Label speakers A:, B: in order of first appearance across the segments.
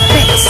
A: mix.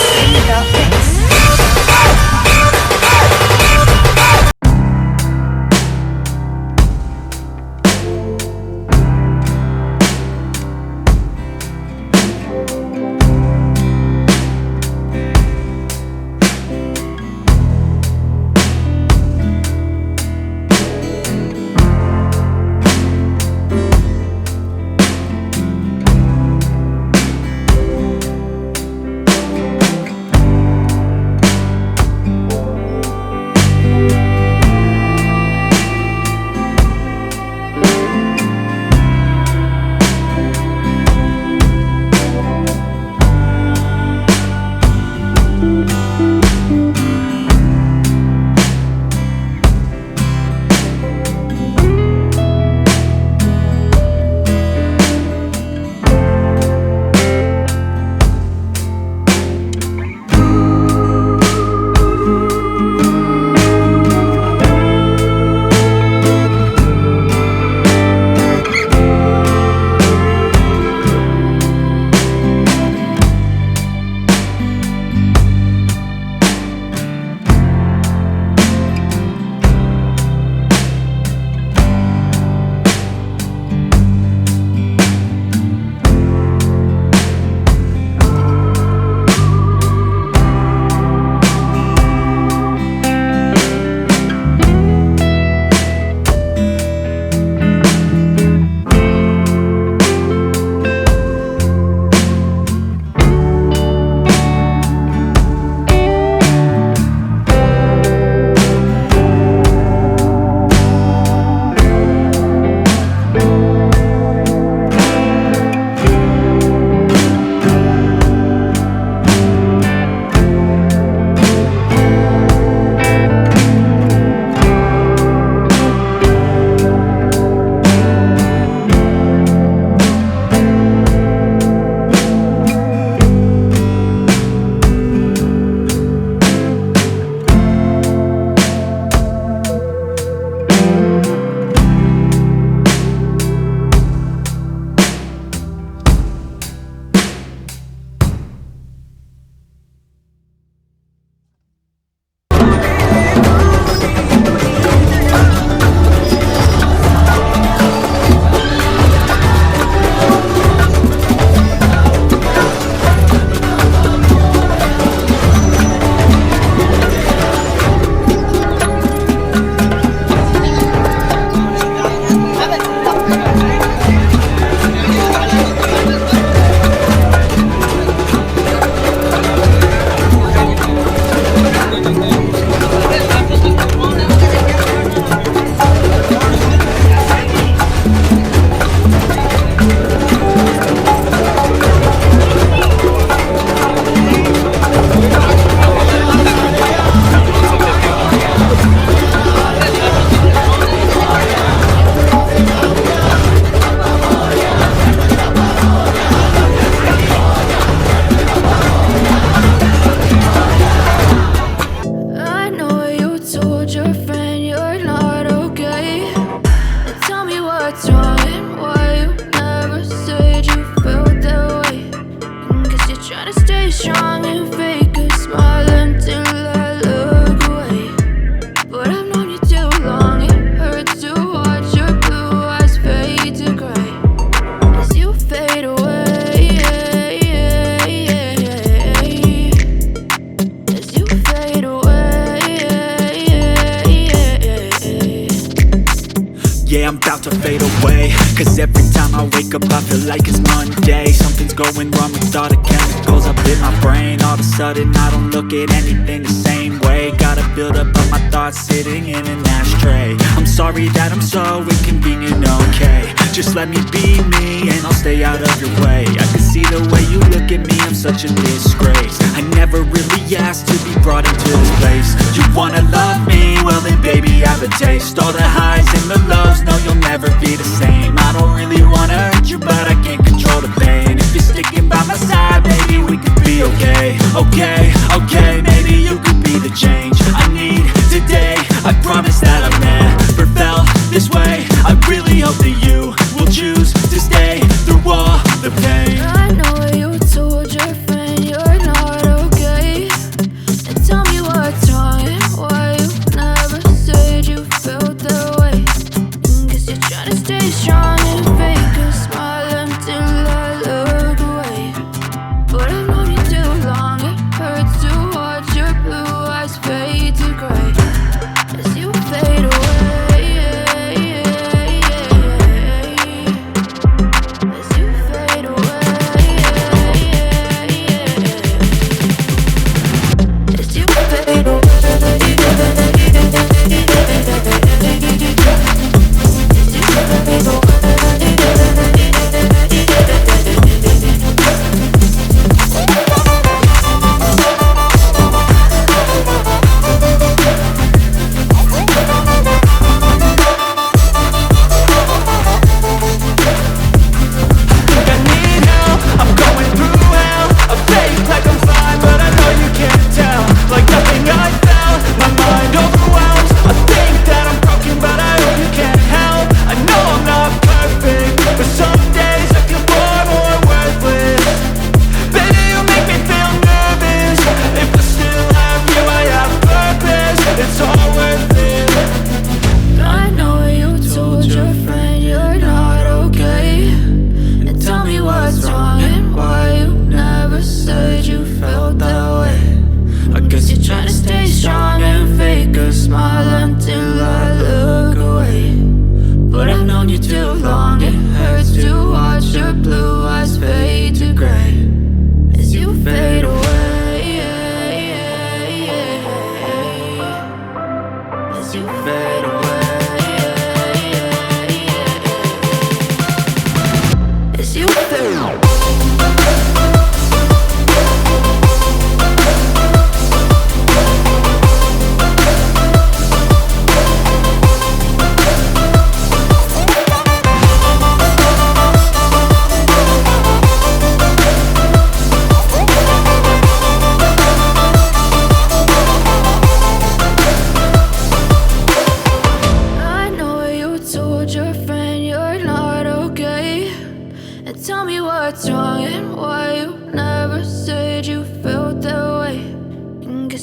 B: Yeah, I'm about to fade away, cause every time I wake up I feel like it's Monday. Something's going wrong with all the chemicals up in my brain. All of a sudden I don't look at anything the same way. Gotta build up all my thoughts sitting in an ashtray. I'm sorry that I'm so inconvenient, okay. Just let me be me and I'll stay out of your way. I can see the way you look at me, I'm such a disgrace. I never really asked to be brought into this place. You wanna love me? Well then baby I have a taste. All the highs and the lows, no you'll never be the same. I don't really wanna hurt you but I can't control the pain. If you're sticking by my side, maybe we could be okay. Okay, okay, maybe you could be the change I need today. I promise that I've never felt this way. I really hope that you will choose to stay through all the pain.
C: I know you told your friend you're not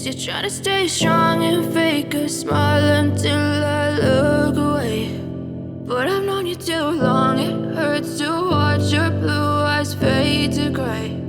A: You try to stay strong and fake a smile until I look away. But I've known you too long, it hurts to watch your blue eyes fade to gray.